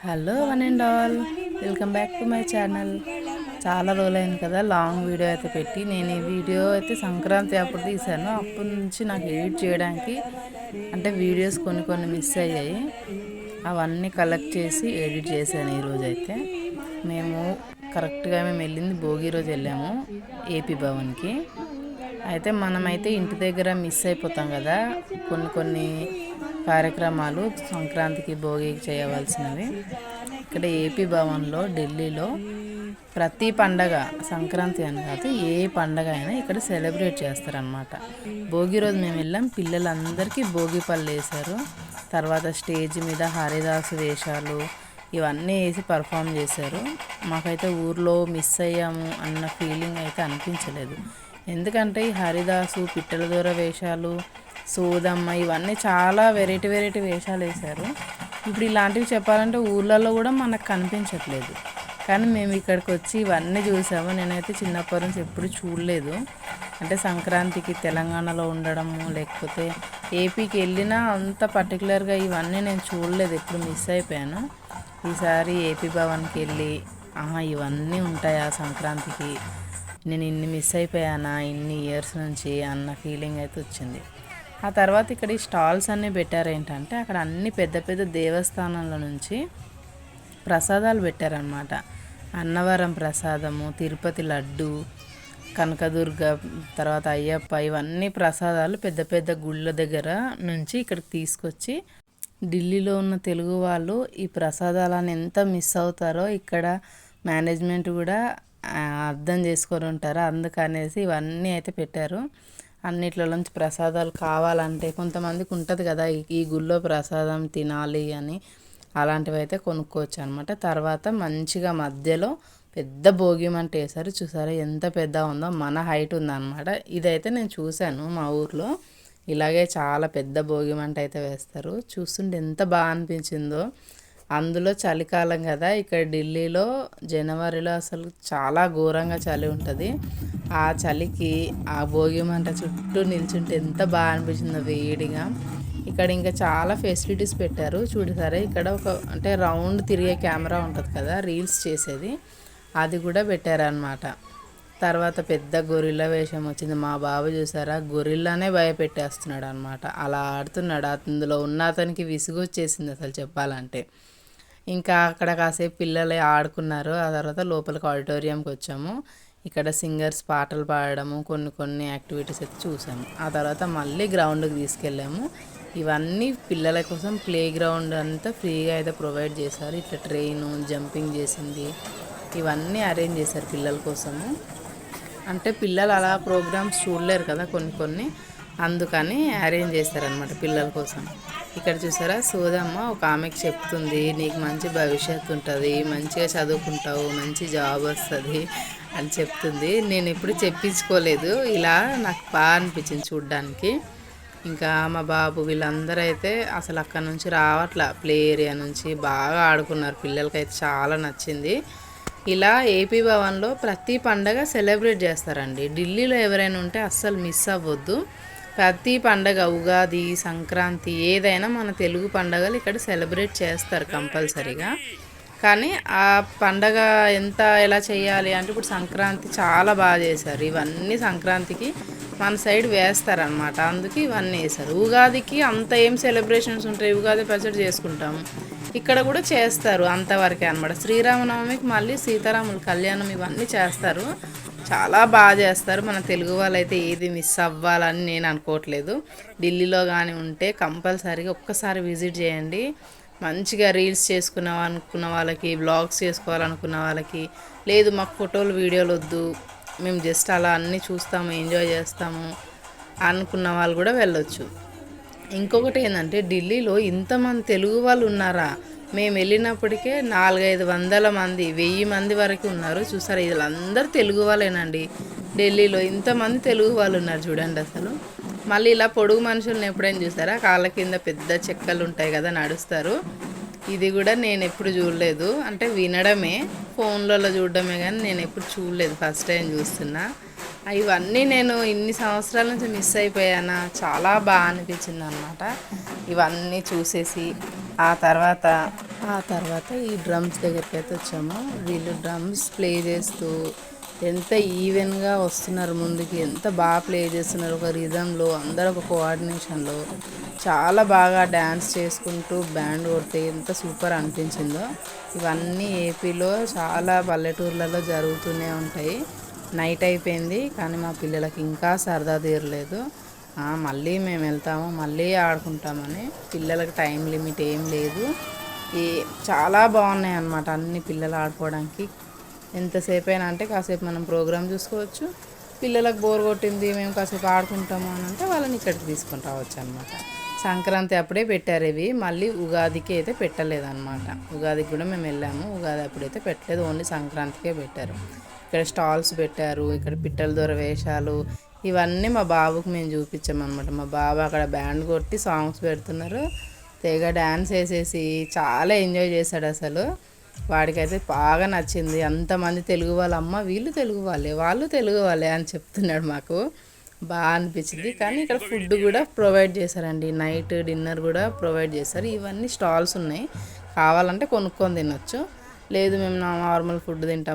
Hello one and all, welcome back to my channel. చాలా రోజులైంది కదా లాంగ్ వీడియో అయితే పెట్టి. నేను ఈ వీడియో అయితే సంక్రాంతి అప్పుడు తీశాను. అప్పటి నుంచి నాకు ఎడిట్ చేయడానికి అంటే వీడియోస్ కొన్ని మిస్ అయ్యాయి. అవన్నీ కలెక్ట్ చేసి ఎడిట్ చేశాను ఈరోజు అయితే. మేము వెళ్ళింది భోగి రోజు వెళ్ళాము ఏపీ భవన్కి. అయితే మనమైతే ఇంటి దగ్గర మిస్ అయిపోతాం కదా కొన్ని కార్యక్రమాలు సంక్రాంతికి భోగికి చేయవలసినవి. ఇక్కడ ఏపీ భవన్లో ఢిల్లీలో ప్రతి పండగ సంక్రాంతి అని కాదు ఏ పండగ అయినా ఇక్కడ సెలబ్రేట్ చేస్తారనమాట. భోగి రోజు మేము వెళ్ళాం, పిల్లలందరికీ భోగి పళ్ళు వేశారు. తర్వాత స్టేజ్ మీద హరిదాసు వేషాలు ఇవన్నీ వేసి పర్ఫామ్ చేశారు. మాకైతే ఊర్లో మిస్ అయ్యాము అన్న ఫీలింగ్ అయితే అనిపించలేదు. ఎందుకంటే ఈ హరిదాసు పిట్టల దూర వేషాలు సోదమ్మ ఇవన్నీ చాలా వెరైటీ వేషాలు వేశారు. ఇప్పుడు ఇలాంటివి చెప్పాలంటే ఊళ్ళల్లో కూడా మనకు కనిపించట్లేదు. కానీ మేము ఇక్కడికి వచ్చి ఇవన్నీ చూసాము. నేనైతే చిన్నప్పటి నుంచి ఎప్పుడు చూడలేదు. అంటే సంక్రాంతికి తెలంగాణలో ఉండడము లేకపోతే ఏపీకి వెళ్ళినా అంత పర్టికులర్గా ఇవన్నీ నేను చూడలేదు, ఎప్పుడు మిస్ అయిపోయాను. ఈసారి ఏపీ భవన్కి వెళ్ళి ఇవన్నీ ఉంటాయా సంక్రాంతికి, నేను ఇన్ని మిస్ అయిపోయానా ఇన్ని ఇయర్స్ నుంచి అన్న ఫీలింగ్ అయితే వచ్చింది. ఆ తర్వాత ఇక్కడ ఈ స్టాల్స్ అన్నీ పెట్టారు. ఏంటంటే అక్కడ అన్ని పెద్ద దేవస్థానాల నుంచి ప్రసాదాలు పెట్టారనమాట. అన్నవరం ప్రసాదము, తిరుపతి లడ్డు, కనకదుర్గ, తర్వాత అయ్యప్ప, ఇవన్నీ ప్రసాదాలు పెద్ద గుళ్ళ దగ్గర నుంచి ఇక్కడికి తీసుకొచ్చి ఢిల్లీలో ఉన్న తెలుగు వాళ్ళు ఈ ప్రసాదాలను ఎంత మిస్ అవుతారో ఇక్కడ మేనేజ్మెంట్ కూడా అర్థం చేసుకొని ఉంటారు. అందుకనేసి ఇవన్నీ అయితే పెట్టారు. అన్నిట్లో నుంచి ప్రసాదాలు కావాలంటే కొంతమందికి ఉంటుంది కదా ఈ గుళ్ళో ప్రసాదం తినాలి అని, అలాంటివి అయితే కొనుక్కోవచ్చు అనమాట. తర్వాత మంచిగా మధ్యలో పెద్ద భోగి మంట వేశారు. చూసారా ఎంత పెద్ద ఉందో, మన హైట్ ఉందన్నమాట. ఇదైతే నేను చూశాను మా ఊర్లో, ఇలాగే చాలా పెద్ద భోగి మంట అయితే వేస్తారు. చూస్తుంటే ఎంత బాగా అనిపించిందో. అందులో చలికాలం కదా, ఇక్కడ ఢిల్లీలో జనవరిలో అసలు చాలా ఘోరంగా చలి ఉంటుంది. ఆ చలికి ఆ భోగి మంట చుట్టూ నిల్చుంటే ఎంత బాగా అనిపించిందో వేడిగా. ఇక్కడ ఇంకా చాలా ఫెసిలిటీస్ పెట్టారు. చూడసారా ఇక్కడ అంటే రౌండ్ తిరిగే కెమెరా ఉంటుంది కదా రీల్స్ చేసేది, అది కూడా పెట్టారనమాట. తర్వాత పెద్ద గొరిల్లా వేషం వచ్చింది. మా బాబు చూసారా గొరిల్లానే భయపెట్టేస్తున్నాడు అనమాట. అలా ఆడుతున్నాడు. అందులో ఉన్న అతనికి విసుగు వచ్చేసింది అసలు చెప్పాలంటే. ఇంకా అక్కడ కాసేపు పిల్లలు ఆడుకున్నారు. ఆ తర్వాత లోపలికి ఆడిటోరియంకి వచ్చాము. ఇక్కడ సింగర్స్ పాటలు పాడడము కొన్ని యాక్టివిటీస్ అయితే చూసాము. ఆ తర్వాత మళ్ళీ గ్రౌండ్కి తీసుకెళ్ళాము. ఇవన్నీ పిల్లల కోసం ప్లే గ్రౌండ్ అంతా ఫ్రీగా అయితే ప్రొవైడ్ చేశారు. ఇట్లా ట్రైన్ జంపింగ్ చేసింది ఇవన్నీ అరేంజ్ చేశారు పిల్లల కోసము. అంటే పిల్లలు అలా ప్రోగ్రామ్స్ చూడలేరు కదా కొన్ని, అందుకని అరేంజ్ చేస్తారనమాట పిల్లల కోసం. ఇక్కడ చూసారా సోదమ్మ ఒక ఆమెకి చెప్తుంది, నీకు మంచి భవిష్యత్తు ఉంటుంది, మంచిగా చదువుకుంటావు, మంచి జాబ్ వస్తుంది అని చెప్తుంది. నేను ఎప్పుడు చెప్పించుకోలేదు, ఇలా నాకు బాగా అనిపించింది చూడ్డానికి. ఇంకా మా బాబు వీళ్ళందరూ అయితే అసలు అక్కడ నుంచి రావట్లా, ప్లే ఏరియా నుంచి బాగా ఆడుకున్నారు. పిల్లలకైతే చాలా నచ్చింది. ఇలా ఏపీ భవన్లో ప్రతి పండగ సెలబ్రేట్ చేస్తారండి. ఢిల్లీలో ఎవరైనా ఉంటే అస్సలు మిస్ అవ్వద్దు. ప్రతి పండగ ఉగాది సంక్రాంతి ఏదైనా మన తెలుగు పండగలు ఇక్కడ సెలబ్రేట్ చేస్తారు కంపల్సరీగా. కానీ ఆ పండగ ఎలా చేయాలి అంటే ఇప్పుడు సంక్రాంతి చాలా బాగా చేశారు. ఇవన్నీ సంక్రాంతికి మన సైడ్ వేస్తారనమాట, అందుకే ఇవన్నీ వేశారు. ఉగాదికి అంత ఏం సెలబ్రేషన్స్ ఉంటాయి, ఉగాది పచ్చడి చేసుకుంటాము, ఇక్కడ కూడా చేస్తారు అంతవరకే అనమాట. శ్రీరామనవమికి మళ్ళీ సీతారాముల కళ్యాణం ఇవన్నీ చేస్తారు, చాలా బాగా చేస్తారు. మన తెలుగు వాళ్ళు అయితే ఏది మిస్ అవ్వాలని నేను అనుకోవట్లేదు. ఢిల్లీలో కానీ ఉంటే కంపల్సరీగా ఒక్కసారి విజిట్ చేయండి. మంచిగా రీల్స్ అనుకున్న వాళ్ళకి, బ్లాగ్స్ చేసుకోవాలనుకున్న వాళ్ళకి, లేదు మాకు ఫోటోలు వీడియోలు వద్దు, మేము జస్ట్ అలా అన్నీ చూస్తాము ఎంజాయ్ చేస్తాము అనుకున్న వాళ్ళు కూడా వెళ్ళొచ్చు. ఇంకొకటి ఏంటంటే ఢిల్లీలో ఇంతమంది తెలుగు వాళ్ళు ఉన్నారా, మేము వెళ్ళినప్పటికే 400-500 మంది 1000 మంది వరకు ఉన్నారు. చూసారా వీళ్ళందరూ తెలుగు వాళ్ళేనండి. ఢిల్లీలో ఇంతమంది తెలుగు వాళ్ళు ఉన్నారు చూడండి అసలు. మళ్ళీ ఇలా పొడుగు మనుషులను ఎప్పుడైనా చూసారా, కాళ్ళ కింద పెద్ద చెక్కలు ఉంటాయి కదా నడుస్తారు, ఇది కూడా నేను ఎప్పుడు చూడలేదు. అంటే వినడమే, ఫోన్లలో చూడడమే, కానీ నేను ఎప్పుడు చూడలేదు, ఫస్ట్ టైం చూస్తున్నా. ఇవన్నీ నేను ఇన్ని సంవత్సరాల నుంచి మిస్ అయిపోయానా, చాలా బాగా అనిపించింది అనమాట ఇవన్నీ చూసేసి. ఆ తర్వాత ఆ తర్వాత ఈ డ్రమ్స్ దగ్గరికి అయితే వచ్చాము. వీళ్ళు డ్రమ్స్ ప్లే చేస్తూ ఎంత ఈవెన్గా వస్తున్నారు ముందుకి, ఎంత బాగా ప్లే చేస్తున్నారు, ఒక రిధంలో అందరూ ఒక కోఆర్డినేషన్లో చాలా బాగా డ్యాన్స్ చేసుకుంటూ బ్యాండ్ కొడితే ఎంత సూపర్ అనిపించిందో. ఇవన్నీ ఏపీలో చాలా పల్లెటూర్లలో జరుగుతూనే ఉంటాయి. నైట్ అయిపోయింది కానీ మా పిల్లలకి ఇంకా సరదా తీరలేదు. మళ్ళీ మేము వెళ్తాము, మళ్ళీ ఆడుకుంటామని. పిల్లలకి టైం లిమిట్ ఏం లేదు. ఈ చాలా బాగున్నాయి అన్నమాట అన్ని పిల్లలు ఆడుకోవడానికి. ఎంతసేపు అయినా అంటే కాసేపు మనం ప్రోగ్రామ్ చూసుకోవచ్చు. పిల్లలకు బోర్ కొట్టింది మేము కాసేపు ఆడుకుంటాము అని అంటే వాళ్ళని ఇక్కడికి తీసుకొని రావచ్చు అనమాట. సంక్రాంతి అప్పుడే పెట్టారు ఇవి, మళ్ళీ ఉగాదికి అయితే పెట్టలేదన్నమాట. ఉగాదికి కూడా మేము వెళ్ళాము, ఉగాది అప్పుడైతే పెట్టలేదు, ఓన్లీ సంక్రాంతికే పెట్టారు. ఇక్కడ స్టాల్స్ పెట్టారు, ఇక్కడ పిట్టల దొర వేషాలు, ఇవన్నీ మా బాబుకి మేము చూపించామన్నమాట. మా బాబు అక్కడ బ్యాండ్ కొట్టి సాంగ్స్ పెడుతున్నారు, తెగ డ్యాన్స్ వేసేసి చాలా ఎంజాయ్ చేశాడు అసలు. వాడికైతే బాగా నచ్చింది. అంతమంది తెలుగు వాళ్ళ అమ్మ వీళ్ళు తెలుగు వాళ్ళే, వాళ్ళు తెలుగు వాళ్ళే అని చెప్తున్నాడు. మాకు బాగా అనిపించింది. కానీ ఇక్కడ ఫుడ్ కూడా ప్రొవైడ్ చేశారండి, నైట్ డిన్నర్ కూడా ప్రొవైడ్ చేశారు. ఇవన్నీ స్టాల్స్ ఉన్నాయి, కావాలంటే కొనుక్కొని తినొచ్చు, లేదు మేము నార్మల్ ఫుడ్ తింటాం